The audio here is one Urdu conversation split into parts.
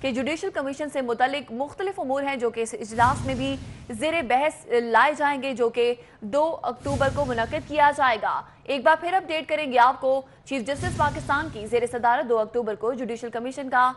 کہ جوڈیشل کمیشن سے متعلق مختلف امور ہیں جو کہ اس اجلاس میں بھی زیر بحث لائے جائیں گے، جو کہ 2 اکتوبر کو منعقد کیا جائے گا۔ ایک بار پھر اپ ڈیٹ کریں گے آپ کو، چیف جسٹس پاکستان کی زیر صدارت 2 اکتوبر کو جوڈیشل کمیشن کا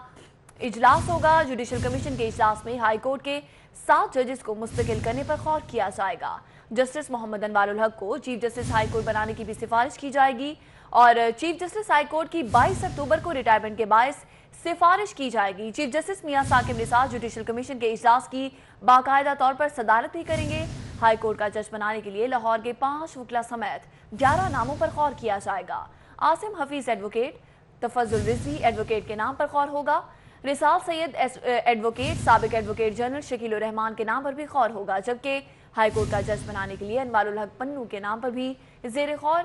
اجلاس ہوگا۔ جوڈیشل کمیشن کے اجلاس میں ہائی کورٹ کے 7 ججز کو مستقل کرنے پر غور کیا جائے گا۔ جسٹس محمد انوار الحق کو چیف جسٹس ہائی کورٹ بنانے کی بھی سفارش کی جائے گی اور چیف جسٹس ہائی کورٹ کی 22 اکتوبر کو ریٹائرمنٹ کے باعث سفارش کی جائے گی۔ چیف جسٹس میاں ثاقب نثار جوڈیشل کمیشن کے اجلاس کی باقاعدہ طور پر صدارت بھی کریں گے۔ ہائی کورٹ کا جج بنانے کے لیے لاہور کے 5 وکلا سمیت 11 ناموں پر غور کیا جائے گا۔ عاصم حفیظ ایڈوکیٹ، تفضل رضوی ایڈوکیٹ کے نام پر غور ہوگا۔ رسال سید ایڈوکیٹ، سابق ایڈوکیٹ جنرل شکیل الرحمان کے نام پر بھی غور ہوگا، جبکہ ہائی کورٹ کا جج بنانے کے لیے انوار الحق پنو کے نام پر بھی زیر غور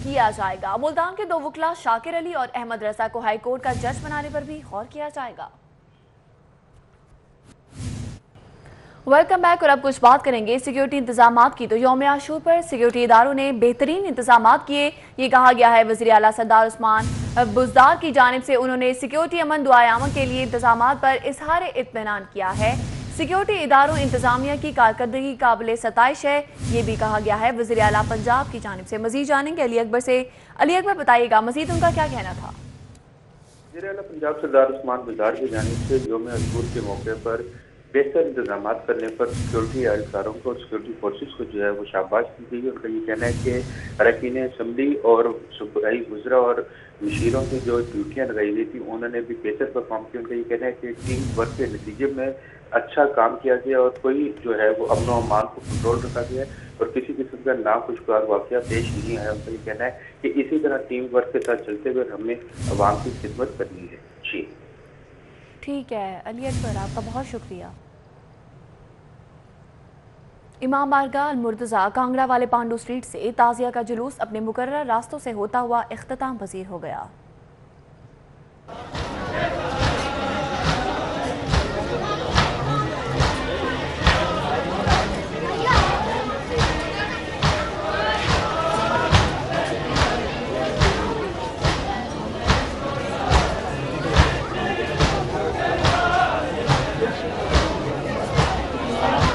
کیا جائے گا۔ ملتان کے 2 وکلا شاکر علی اور احمد رضا کو ہائی کورٹ کا جج بنانے پر بھی غور کیا جائے گا۔ ویلکم بیک، اور اب کچھ بات کریں گے سیکیورٹی انتظامات کی۔ تو یوم عاشور پر سیکیورٹی اداروں نے بہترین انتظامات کیے، یہ کہا گیا ہے وزیر اعلیٰ سردار عثمان بزدار کی جانب سے۔ انہوں نے سیکیورٹی امن دعائے امن کے لیے انتظامات پر اظہار اطمینان کیا ہے۔ سیکیورٹی اداروں انتظامیہ کی کارکردگی قابل ستائش ہے، یہ بھی کہا گیا ہے وزیر اعلیٰ پنجاب کی جانب سے۔ مزید جانیں گے علی اکبر سے۔ علی اکبر بتائیے گا مزید ان کا کیا کہنا تھا؟ وزیر اعلیٰ پنجاب سردار عثمان بزدار کی جانب سے یوم عاشور کے موقع پر بہتر انتظامات کرنے پر سیکیورٹی اہلکاروں کو اور سیکیورٹی فورسز کو جو ہے وہ شاباش دی گئی۔ ان کا یہ کہنا ہے کہ اراکین اسمبلی اور صوبائی وزراء اور مشیروں کی جو ڈیوٹیاں لگائی گئی تھی انہوں نے بھی بہتر پرفارم کیا۔ ان کا یہ کہنا ہے کہ ٹیم ورک کے نتیجے میں اچھا کام کیا گیا اور کوئی جو ہے وہ امن و امان کو کنٹرول رکھا گیا اور کسی قسم کا ناخوشگوار واقعہ پیش نہیں آیا۔ ان کا یہ کہنا ہے کہ اسی طرح ٹیم ورک کے ساتھ چلتے ہوئے ہمیں عوام کی خدمت کرنی ہے۔ جی ٹھیک ہے علی اکبر، آپ کا بہت شکریہ۔ امام بارگاہ المرتضیٰ کانگڑا والے پانڈو اسٹریٹ سے تعزیہ کا جلوس اپنے مقررہ راستوں سے ہوتا ہوا اختتام پذیر ہو گیا۔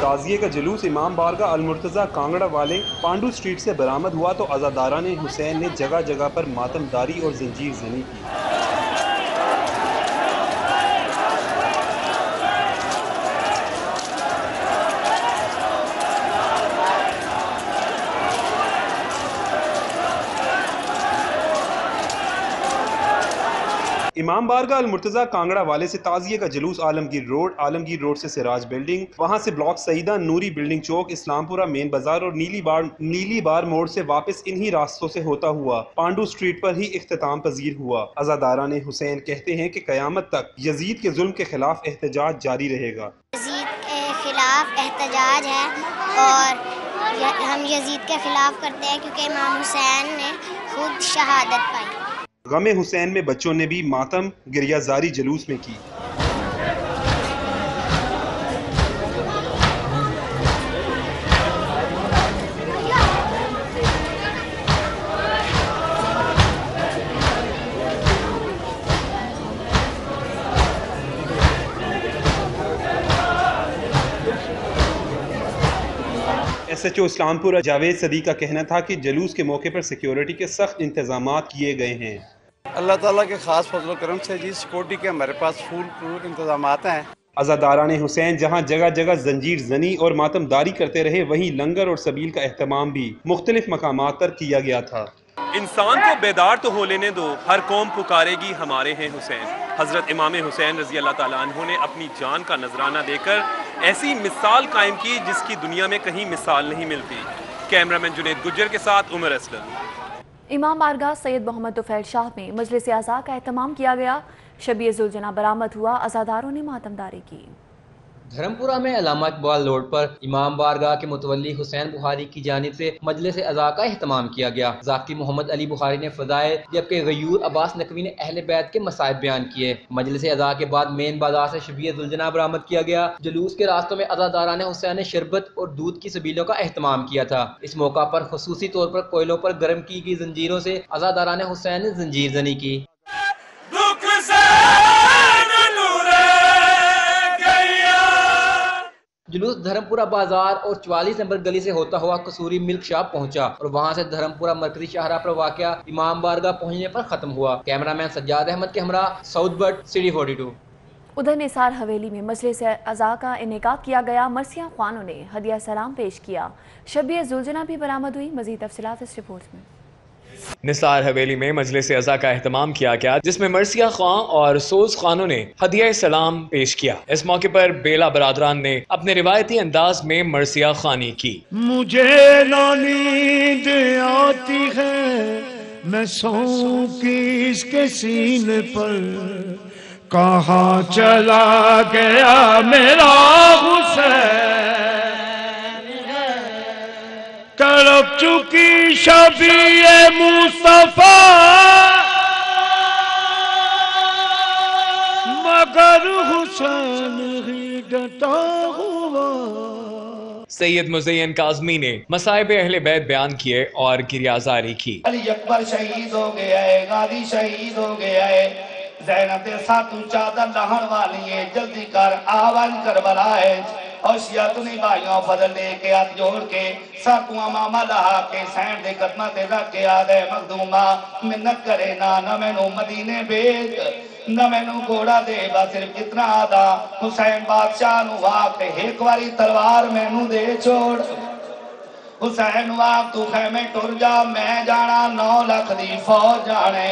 تعزیے کا جلوس امام بارگاہ المرتضیٰ کانگڑا والے پانڈو اسٹریٹ سے برآمد ہوا تو عزاداران حسین نے جگہ جگہ پر ماتم داری اور زنجیر زنی کی۔ امام بارگاہ المرتضیٰ کانگڑا والے سے تعزیے کا جلوس عالمگیر روڈ سے سراج بلڈنگ، وہاں سے بلاک سعیدہ نوری بلڈنگ چوک، اسلام پورہ مین بازار اور نیلی بار موڑ سے واپس انہی راستوں سے ہوتا ہوا پانڈو اسٹریٹ پر ہی اختتام پذیر ہوا۔ عزاداران حسین کہتے ہیں کہ قیامت تک یزید کے ظلم کے خلاف احتجاج جاری رہے گا۔ یزید کے خلاف احتجاج ہے اور ہم یزید کے خلاف کرتے ہیں کیونکہ امام حسین نے خود شہادت پائی۔ غم حسین میں بچوں نے بھی ماتم گریہ زاری جلوس میں کی۔ ایس ایچ او اسلام پورہ جاوید صدیق کا کہنا تھا کہ جلوس کے موقع پر سیکیورٹی کے سخت انتظامات کیے گئے ہیں۔ اللہ تعالیٰ کے خاص فضل و کرم سے جی سیکورٹی کے ہمارے پاس فل پروف انتظامات ہیں۔ عزاداران حسین جہاں جگہ جگہ زنجیر زنی اور ماتم داری کرتے رہے، وہیں لنگر اور سبیل کا اہتمام بھی مختلف مقامات پر کیا گیا تھا۔ انسان کو بیدار تو ہو لینے دو، ہر قوم پکارے گی ہمارے ہیں حسین۔ حضرت امام حسین رضی اللہ تعالیٰ عنہ نے اپنی جان کا نذرانہ دے کر ایسی مثال قائم کی جس کی دنیا میں کہیں مثال نہیں ملتی۔ کیمرامین جنید گجر کے ساتھ عمر اسلم۔ امام بارگاہ سید محمد طفیل شاہ میں مجلس اعزا کا اہتمام کیا گیا، شبیہ ذوالجناح برآمد ہوا، عزاداروں نے ماتم داری کی۔ دھرمپورہ میں علامہ اقبال روڈ پر امام بارگاہ کے متولی حسین بخاری کی جانب سے مجلس اعزا کا اہتمام کیا گیا۔ ذاکر محمد علی بخاری نے فضائل جبکہ غیور عباس نقوی نے اہل بیت کے مصائب بیان کیے۔ مجلس اعزا کے بعد مین بازار سے شبیہ ذوالجناح برآمد کیا گیا۔ جلوس کے راستوں میں عزاداران حسین نے شربت اور دودھ کی سبیلوں کا اہتمام کیا تھا۔ اس موقع پر خصوصی طور پر کوئلوں پر گرم کی گئی زنجیروں سے عزاداران حسین نے زنجیر زنی کی۔ جلوس دھرمپورہ بازار اور 44 نمبر گلی سے ہوتا ہوا کسوری ملک شاپ پہنچا اور وہاں سے دھرمپورہ مرکزی شاہراہ پر واقع امام بارگاہ پہنچنے پر ختم ہوا۔ کیمرہ مین سجاد احمد کے ہمراہ سعود بٹ، سٹی 42۔ ادھر نثار حویلی میں مجلس عزا کا انعقاد کیا گیا۔ مرثیہ خوانوں نے ہدیہ سلام پیش کیا۔ شبیہ زلجنا بھی برآمد ہوئی۔ مزید تفصیلات اس رپورٹ میں۔ نثار حویلی میں مجلس عزا کا اہتمام کیا گیا، جس میں مرثیہ خواں اور سوز خانوں نے ہدیہ سلام پیش کیا۔ اس موقع پر بیلا برادران نے اپنے روایتی انداز میں مرثیہ خوانی کی۔ مجھے نہ نیند آتی ہے، میں سوں کی اس کے سینے پر، کہاں چلا گیا میرا حسین، تڑپ چکی شبیہ مصطفیٰ، مگر حسین ہی ڈٹا ہوا۔ سید مزین کاظمی نے مصائب اہل بیت بیان کیے اور گریازاری کی۔ علی اکبر شہید ہو گیا ہے، غازی شہید ہو گیا ہے، زینب دے ساتھ چادر لہن والی ہے، جلدی کر آوان کربلا ہے۔ اور شیعتنی بھائیوں فضل دے کے ہاتھ جوڑ کے ساتوں امامہ لہا کے سین دے قدمہ تے رکھ کے آدھے مخدومہ منت کرے نہ میں نو مدینے بیج، نہ میں نو گھوڑا دے با صرف کتنا آدھا حسین بادشاہ نو واقع ایک واری تلوار میں نو دے چھوڑ، حسین واقع تو خیمے ٹر جا، میں جانا 9 لاکھ دی فوج جانے۔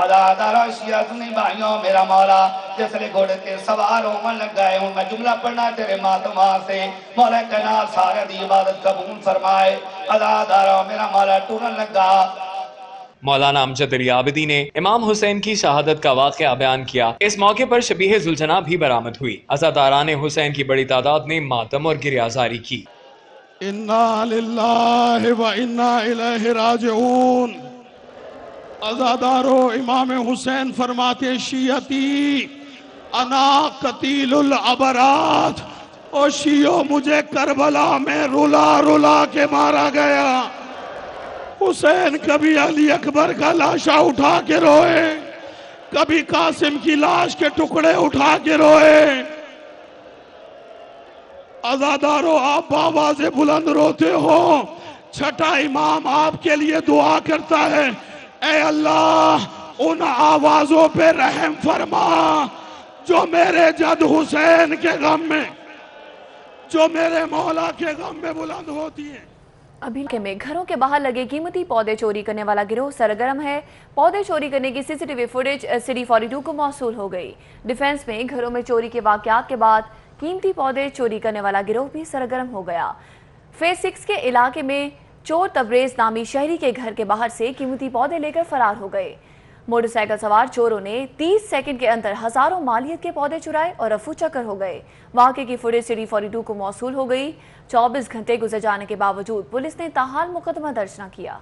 ادادارہ شیعتنی بھائیوں میرا مولا جس لئے گھوڑے کے سوار ہومن لگ گئے ہوں، میں جملہ پڑھنا تیرے ماتمہ سے، مولا کائنات سارے دی عبادت قبول فرمائے۔ ادادارہ میرا مولا ٹورن لگا۔ مولانا امجد علی عابدی نے امام حسین کی شہادت کا واقعہ بیان کیا۔ اس موقع پر شبیہ زلجنا بھی برآمد ہوئی۔ عزاداران حسین کی بڑی تعداد نے ماتم اور گریازاری کی۔ انا للہ و انا الیہ راجعون۔ عزادارو امام حسین فرماتے شیعتی انا قتیل العبرات، او شیعو مجھے کربلا میں رلا رلا کے مارا گیا۔ حسین کبھی علی اکبر کا لاشا اٹھا کے روئے، کبھی قاسم کی لاش کے ٹکڑے اٹھا کے روئے۔ عزادارو آپ باواز بلند روتے ہو، چھٹا امام آپ کے لیے دعا کرتا ہے، اے اللہ ان آوازوں پہ رحم فرما جو میرے جد حسین کے غم میں، جو میرے مولا کے غم میں بلند ہوتی ہیں۔ ابھی کے میں گھروں کے باہر لگے قیمتی پودے چوری کرنے والا گروہ سرگرم ہے۔ پودے چوری کرنے کی C C T V footage city 42 کو موصول ہو گئی۔ ڈیفنس میں گھروں میں چوری کے واقعات کے بعد قیمتی پودے چوری کرنے والا گروہ بھی سرگرم ہو گیا۔ فیز 6 کے علاقے میں چور تبریز نامی شہری کے گھر کے باہر سے قیمتی پودے لے کر فرار ہو گئے۔ موٹر سائیکل سوار چوروں نے 30 سیکنڈ کے اندر ہزاروں مالیت کے پودے چرائے اور رفو چکر ہو گئے۔ واقعے کی فوٹیج سٹی 42 کو موصول ہو گئی۔ 24 گھنٹے گزر جانے کے باوجود پولیس نے تاحال مقدمہ درج نہ کیا۔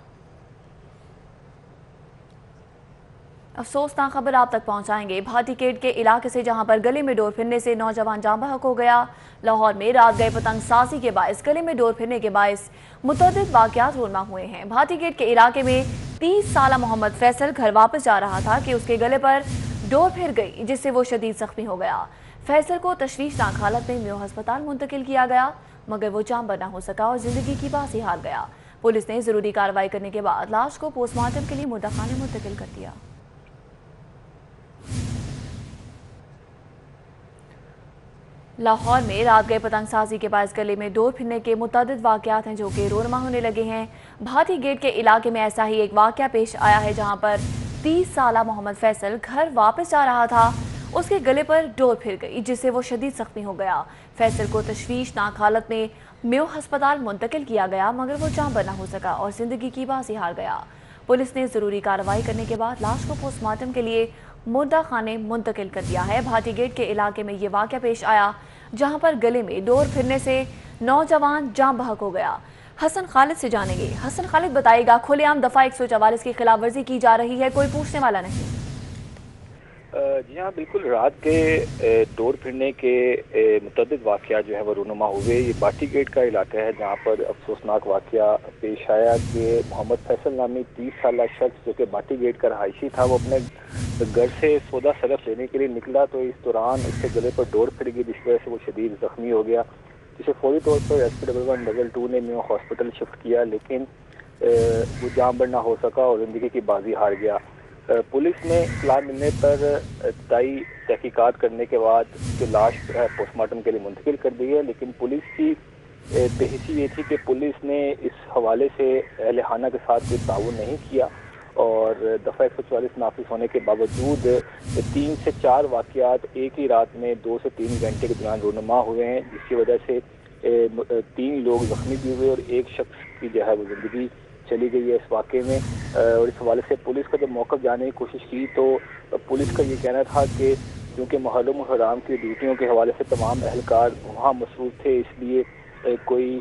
افسوسناک خبر آپ تک پہنچائیں گے بھاٹی گیٹ کے علاقے سے، جہاں پر گلے میں ڈور پھرنے سے نوجوان جاں بحق ہو گیا۔ لاہور میں رات گئے پتنگ سازی کے باعث گلے میں ڈور پھرنے کے باعث متعدد واقعات رونما ہوئے ہیں۔ بھاٹی گیٹ کے علاقے میں 30 سالہ محمد فیصل گھر واپس جا رہا تھا کہ اس کے گلے پر ڈور پھر گئی، جس سے وہ شدید زخمی ہو گیا۔ فیصل کو تشویشناک حالت میں میو ہسپتال منتقل کیا گیا، مگر وہ جاں بر نہ ہو سکا اور زندگی کی باسی ہار گیا۔ پولیس نے ضروری کارروائی کرنے کے بعد لاش کو پوسٹ مارٹم کے لیے مردہ خانے منتقل کر دیا۔ لاہور میں رات گئے پتنگ سازی کے باعث گلے میں ڈور پھرنے کے متعدد واقعات ہیں جو کہ رونما ہونے لگے ہیں۔ بھاٹی گیٹ کے علاقے میں ایسا ہی ایک واقعہ پیش آیا ہے، جہاں پر 30 سالہ محمد فیصل گھر واپس جا رہا تھا، اس کے گلے پر ڈور پھر گئی، جس سے وہ شدید زخمی ہو گیا۔ فیصل کو تشویشناک حالت میں میو ہسپتال منتقل کیا گیا، مگر وہ جاں بر نہ ہو سکا اور زندگی کی باسی ہار گیا۔ پولیس نے ضروری کارروائی کرنے کے بعد لاش کو پوسٹ مارٹم کے لیے مردہ خانے منتقل کر دیا ہے۔ بھاٹی گیٹ کے علاقے میں یہ واقعہ پیش آیا، جہاں پر گلے میں ڈور پھرنے سے نوجوان جاں بحق ہو گیا۔ حسن خالد سے جانیں گے۔ حسن خالد بتائے گا، کھلے عام دفعہ 144 کی خلاف ورزی کی جا رہی ہے، کوئی پوچھنے والا نہیں؟ جی ہاں بالکل، رات کے ڈور پھرنے کے متعدد واقعات جو ہے وہ رونما ہوئے۔ یہ بھاٹی گیٹ کا علاقہ ہے جہاں پر افسوسناک واقعہ پیش آیا کہ محمد فیصل نامی 30 سالہ شخص جو کہ بھاٹی گیٹ کا رہائشی تھا، وہ اپنے گھر سے سودا سرف لینے کے لیے نکلا تو اس دوران اس کے گلے پر ڈور پھر گئی، جس وجہ سے وہ شدید زخمی ہو گیا۔ جسے فوری طور پر SP1122 نے نیو ہاسپٹل شفٹ کیا، لیکن وہ جان بر نہ ہو سکا اور زندگی کی بازی ہار گیا۔ پولیس نے اطلاع ملنے پر ابتدائی تحقیقات کرنے کے بعد جو لاش پوسٹ مارٹم کے لیے منتقل کر دی ہے، لیکن پولیس کی بحثی یہ تھی کہ پولیس نے اس حوالے سے اہل خانہ کے ساتھ کوئی تعاون نہیں کیا اور دفعہ 144 نافذ ہونے کے باوجود 3 سے 4 واقعات ایک ہی رات میں 2 سے 3 گھنٹے کے دوران رونما ہوئے ہیں، جس کی وجہ سے 3 لوگ زخمی بھی ہوئے اور ایک شخص کی جو ہے وہ زندگی چلی گئی ہے اس واقعے میں۔ اور اس حوالے سے پولیس کا جب موقف جانے کی کوشش کی تو پولیس کا یہ کہنا تھا کہ کیونکہ محرم و حرام کی ڈیوٹیوں کے حوالے سے تمام اہلکار وہاں مصروف تھے، اس لیے کوئی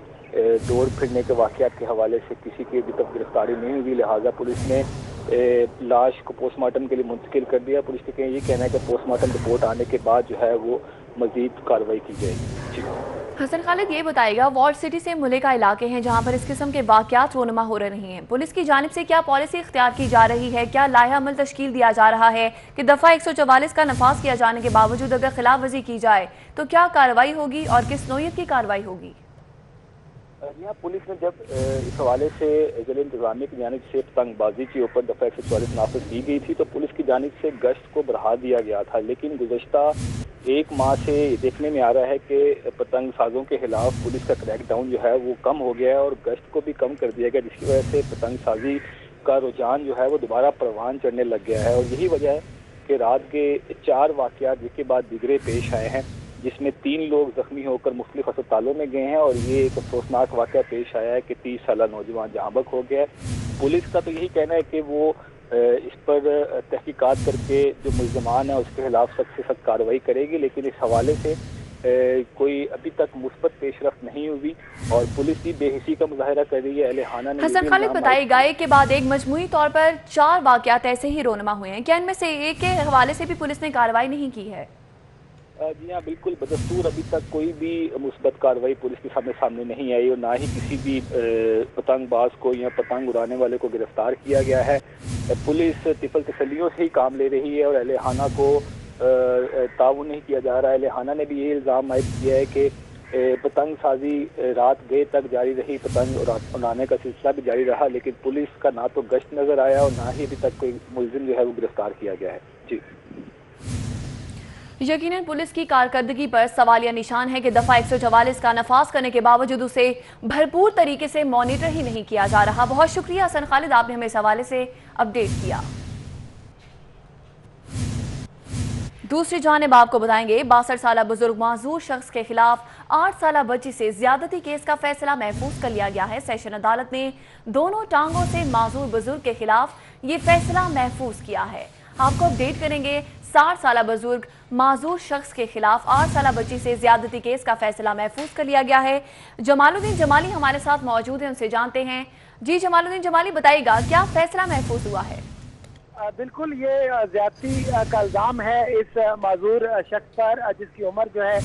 دوڑ پھرنے کے واقعات کے حوالے سے کسی کی ابھی تک گرفتاری نہیں ہوئی، لہٰذا پولیس نے لاش کو پوسٹ مارٹم کے لیے منتقل کر دیا۔ پولیس کا یہ کہنا ہے کہ پوسٹ مارٹم رپورٹ آنے کے بعد جو ہے وہ مزید کارروائی کی جائے گی۔ جی حسن خالد، یہ بتائے گا وارڈ سٹی سے ملکہ علاقے ہیں جہاں پر اس قسم کے واقعات رونما ہو رہے ہیں، پولیس کی جانب سے کیا پالیسی اختیار کی جا رہی ہے؟ کیا لائحہ عمل تشکیل دیا جا رہا ہے کہ دفعہ 144 کا نفاذ کیا جانے کے باوجود اگر خلاف ورزی کی جائے تو کیا کارروائی ہوگی اور کس نوعیت کی کارروائی ہوگی؟ یہاں پولیس نے جب اس حوالے سے ضلع انتظامیہ کی جانب سے پتنگ بازی کے اوپر دفعہ 144 نافذ کی گئی تھی تو پولیس کی جانب سے گشت کو بڑھا دیا گیا تھا، لیکن گزشتہ 1 ماہ سے دیکھنے میں آ رہا ہے کہ پتنگ سازوں کے خلاف پولیس کا کریک ڈاؤن جو ہے وہ کم ہو گیا ہے اور گشت کو بھی کم کر دیا گیا، جس کی وجہ سے پتنگ سازی کا رجحان جو ہے وہ دوبارہ پروان چڑھنے لگ گیا ہے۔ اور یہی وجہ ہے کہ رات کے 4 واقعات جس کے بعد دیگرے پیش آئے ہیں، جس میں 3 لوگ زخمی ہو کر مختلف ہسپتالوں میں گئے ہیں اور یہ ایک افسوسناک واقعہ پیش آیا ہے کہ 30 سالہ نوجوان جہاں بک ہو گیا ہے۔ پولیس کا تو یہی کہنا ہے کہ وہ اس پر تحقیقات کر کے جو ملزمان ہیں اس کے خلاف سخت سے سخت کارروائی کرے گی، لیکن اس حوالے سے کوئی ابھی تک مثبت پیش رفت نہیں ہوئی اور پولیس بھی بے حسی کا مظاہرہ کر رہی ہے۔ اہل خانہ نے حسن خالد بتائے گا ایک کے بعد ایک مجموعی طور پر 4 واقعات ایسے ہی رونما ہوئے ہیں، کیا ان میں سے ایک کے حوالے سے بھی پولیس نے کارروائی نہیں کی ہے؟ جی ہاں بالکل، بدستور ابھی تک کوئی بھی مثبت کارروائی پولیس کے سامنے نہیں آئی اور نہ ہی کسی بھی پتنگ باز کو یا پتنگ اڑانے والے کو گرفتار کیا گیا ہے۔ پولیس طفل تسلیوں سے ہی کام لے رہی ہے اور اہل خانہ کو تعاون نہیں کیا جا رہا ہے۔ اہل خانہ نے بھی یہ الزام عائد کیا ہے کہ پتنگ سازی رات دیر تک جاری رہی، پتنگ اڑانے کا سلسلہ بھی جاری رہا، لیکن پولیس کا نہ تو گشت نظر آیا اور نہ ہی ابھی تک کوئی ملزم جو ہے وہ گرفتار کیا گیا ہے۔ جی یقیناً پولیس کی کارکردگی پر سوالیہ نشان ہے کہ دفعہ 144 کا نفاذ کرنے کے باوجود اسے بھرپور طریقے سے مانیٹر ہی نہیں کیا جا رہا۔ بہت شکریہ حسن خالد، آپ نے ہمیں اس حوالے سے اپڈیٹ کیا۔ دوسری جانب آپ کو بتائیں گے 62 سالہ بزرگ معذور شخص کے خلاف 8 سالہ بچی سے زیادتی کیس کا فیصلہ محفوظ کر لیا گیا ہے۔ سیشن عدالت نے دونوں ٹانگوں سے معذور بزرگ کے خلاف یہ فیصلہ محفوظ کیا ہے۔ آپ کو اپڈیٹ کریں گے 60 سالہ بزرگ معذور شخص کے خلاف 8 سالہ بچی سے زیادتی کیس کا فیصلہ محفوظ کر لیا گیا ہے۔ جمال الدین جمالی ہمارے ساتھ موجود ہیں، ان سے جانتے ہیں۔ جی جمال الدین جمالی بتائیے گا کیا فیصلہ محفوظ ہوا ہے؟ بالکل، یہ زیادتی کا الزام ہے اس معذور شخص پر جس کی عمر جو ہے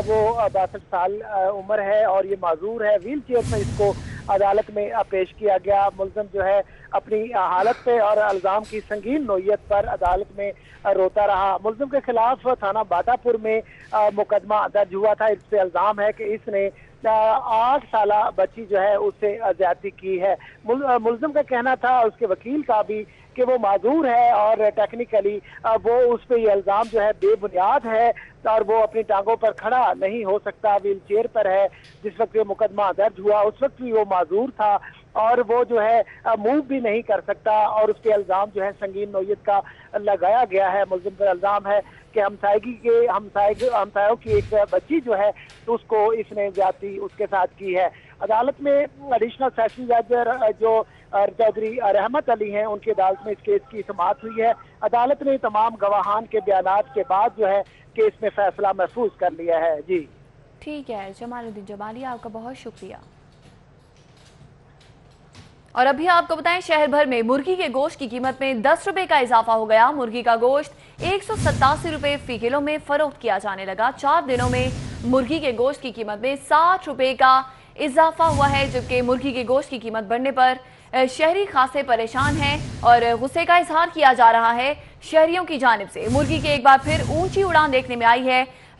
وہ 62 سال عمر ہے اور یہ معذور ہے۔ ویل چیئر پر اس کو عدالت میں پیش کیا گیا۔ ملزم جو ہے اپنی حالت پہ اور الزام کی سنگین نوعیت پر عدالت میں روتا رہا۔ ملزم کے خلاف تھانہ باٹا پور میں مقدمہ درج ہوا تھا۔ اس سے الزام ہے کہ اس نے 8 سالہ بچی جو ہے اس سے زیادتی کی ہے۔ ملزم کا کہنا تھا، اس کے وکیل کا بھی، کہ وہ معذور ہے اور ٹیکنیکلی وہ اس پہ یہ الزام جو ہے بے بنیاد ہے اور وہ اپنی ٹانگوں پر کھڑا نہیں ہو سکتا، ویل چیئر پر ہے۔ جس وقت یہ مقدمہ درج ہوا اس وقت بھی وہ معذور تھا اور وہ جو ہے موو بھی نہیں کر سکتا اور اس کے الزام جو ہے سنگین نوعیت کا لگایا گیا ہے۔ ملزم پر الزام ہے کہ ہمسایوں کی ایک بچی جو ہے اس کو اس نے زیادتی اس کے ساتھ کی ہے۔ عدالت میں ایڈیشنل سیشن جج جو چودھری رحمت علی ہیں، ان کی عدالت میں اس کیس کی سماعت ہوئی ہے۔ عدالت نے تمام گواہان کے بیانات کے بعد جو ہے کیس میں فیصلہ محفوظ کر لیا ہے۔ جی ٹھیک ہے جمال الدین جمالی، آپ کا بہت شکریہ۔ اور ابھی آپ کو بتائیں شہر بھر میں مرغی کے گوشت کی قیمت میں 10 روپے کا اضافہ ہو گیا۔ مرغی کا گوشت 187 روپے فی کلو میں فروخت کیا جانے لگا۔ 4 دنوں میں مرغی کے گوشت کی قیمت میں 60 روپے کا اضافہ ہوا ہے، جبکہ مرغی کے گوشت کی قیمت بڑھنے پر شہری خاصے پریشان ہیں اور غصے کا اظہار کیا جا رہا ہے شہریوں کی جانب سے۔ مرغی کے ایک بار پھر اونچی اڑان دیکھنے میں آئی ہے۔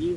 3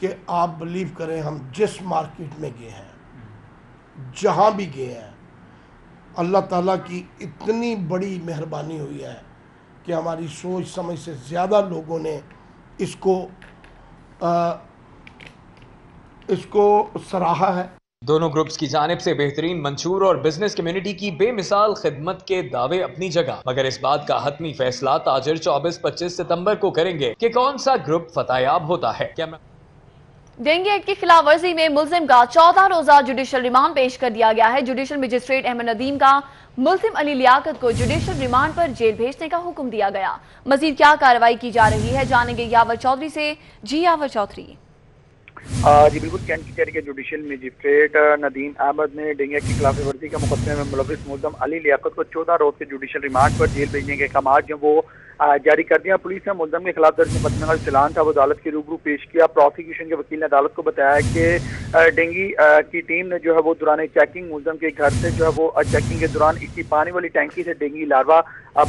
کہ آپ بلیو کریں ہم جس مارکیٹ میں گئے ہیں، جہاں بھی گئے ہیں، اللہ تعالیٰ کی اتنی بڑی مہربانی ہوئی ہے کہ ہماری سوچ سمجھ سے زیادہ لوگوں نے اس کو سراہا ہے۔ دونوں گروپس کی جانب سے بہترین منشور اور بزنس کمیونٹی کی بے مثال خدمت کے دعوے اپنی جگہ، مگر اس بات کا حتمی فیصلہ تاجر 24-25 ستمبر کو کریں گے کہ کون سا گروپ فتح یاب ہوتا ہے۔ ڈینگی ایکٹ کی خلاف ورزی میں ملزم کا 14 روزہ جوڈیشل ریمانڈ پیش کر دیا گیا ہے۔ جوڈیشل مجسٹریٹ احمد ندیم کا ملزم علی لیاقت کو جوڈیشل ریمانڈ پر جیل بھیجنے کا حکم دیا گیا۔ مزید کیا کارروائی کی جا رہی ہے، جانیں گے یاور چودھری سے۔ جی یاور چودھری۔ جی بالکل، کینٹ کی چہر کے جوڈیشل مجسٹریٹ ندیم احمد نے ڈینگی ایکٹ کی خلاف ورزی کے مقدمے میں ملوث ملزم علی لیاقت کو 14 روز کے جوڈیشل ریمانڈ پر جیل بھیجنے کے احکامات جو وہ جاری کر دیا۔ پولیس نے ملزم کے خلاف درج مقدمے کا چلان تھا وہ عدالت کے روبرو پیش کیا۔ پروسیکیوشن کے وکیل نے عدالت کو بتایا کہ ڈینگی کی ٹیم نے جو ہے وہ دوران چیکنگ ملزم کے گھر سے جو ہے وہ چیکنگ کے دوران اسی پانی والی ٹینکی سے ڈینگی لاروا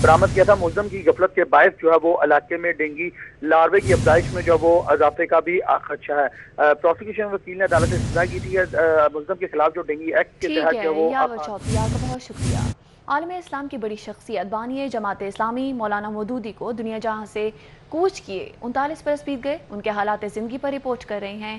برآمد کیا تھا۔ ملزم کی غفلت کے باعث جو ہے وہ علاقے میں ڈینگی لاروے کی افزائش میں جو وہ اضافے کا بھی خدشہ ہے۔ پروسیکیوشن وکیل نے عدالت سے سزا کی تھی کہ ملزم کے خلاف جو ڈینگی ایکٹ کے تحت جو وہ بہت شکریہ۔ عالم اسلام کی بڑی شخصیت بانی جماعت اسلامی مولانا مودودی کو دنیا جہاں سے کوچ کیے 39 برس بیت گئے۔ ان کے حالات زندگی پر رپورٹ کر رہے ہیں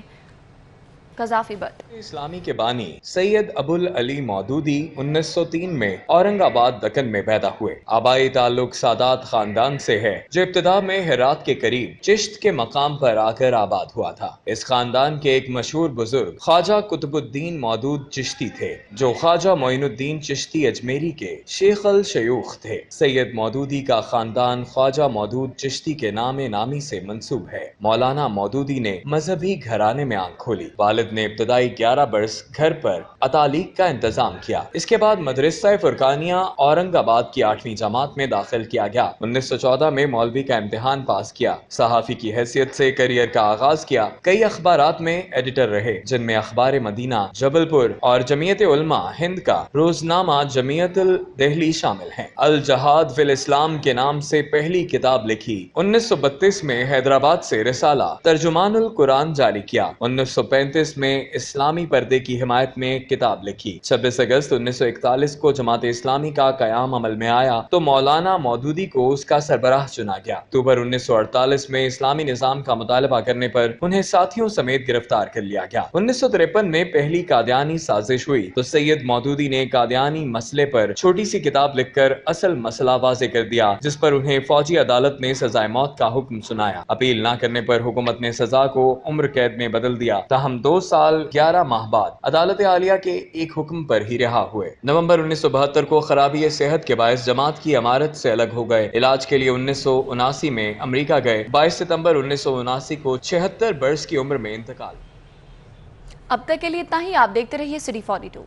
قذافی بٹ۔ اسلامی کے بانی سید ابوالعلی مودودی 1903 میں اورنگ آباد دکن میں پیدا ہوئے۔ آبائی تعلق سادات خاندان سے ہے جو ابتدا میں ہرات کے قریب چشت کے مقام پر آ کر آباد ہوا تھا۔ اس خاندان کے ایک مشہور بزرگ خواجہ قطب الدین مودود چشتی تھے جو خواجہ معین الدین چشتی اجمیری کے شیخ الشیوخ تھے۔ سید مودودی کا خاندان خواجہ مودود چشتی کے نام نامی سے منسوب ہے۔ مولانا مودودی نے مذہبی گھرانے میں آنکھ کھولی۔ والد نے ابتدائی 11 برس گھر پر اطالیق کا انتظام کیا۔ اس کے بعد مدرسہ فرقانیہ اورنگ آباد کی 8ویں جماعت میں داخل کیا گیا۔ 1914 میں مولوی کا امتحان پاس کیا۔ صحافی کی حیثیت سے کیریئر کا آغاز کیا۔ کئی اخبارات میں ایڈیٹر رہے جن میں اخبار مدینہ، جبل پور اور جمعیت علماء ہند کا روزنامہ جمعیت الدہلی شامل ہیں۔ الجہاد فی الاسلام کے نام سے پہلی کتاب لکھی۔ 1932 میں حیدرآباد سے رسالہ ترجمان القرآن جاری کیا۔ 1935 میں اسلامی پردے کی حمایت میں کتاب لکھی۔ 26 اگست 1941 کو جماعت اسلامی کا قیام عمل میں آیا تو مولانا مودودی کو اس کا سربراہ چنا گیا۔ اکتوبر 1948 میں اسلامی نظام کا مطالبہ کرنے پر انہیں ساتھیوں سمیت گرفتار کر لیا گیا۔ 1953 میں پہلی قادیانی سازش ہوئی تو سید مودودی نے قادیانی مسئلے پر چھوٹی سی کتاب لکھ کر اصل مسئلہ واضح کر دیا جس پر انہیں فوجی عدالت نے سزائے موت کا حکم سنایا۔ اپیل نہ کرنے پر حکومت نے سزا کو عمر قید میں بدل دیا۔ تاہم 2 سال 11 ماہ بعد عدالت عالیہ کے ایک حکم پر ہی رہا ہوئے۔ نومبر 1972 کو خرابی صحت کے باعث جماعت کی امارت سے الگ ہو گئے۔ علاج کے لیے 1979 میں امریکہ گئے۔ 22 ستمبر 1979 کو 76 برس کی عمر میں انتقال۔ اب تک کے لیے اتنا ہی۔ آپ دیکھتے رہیے City 42۔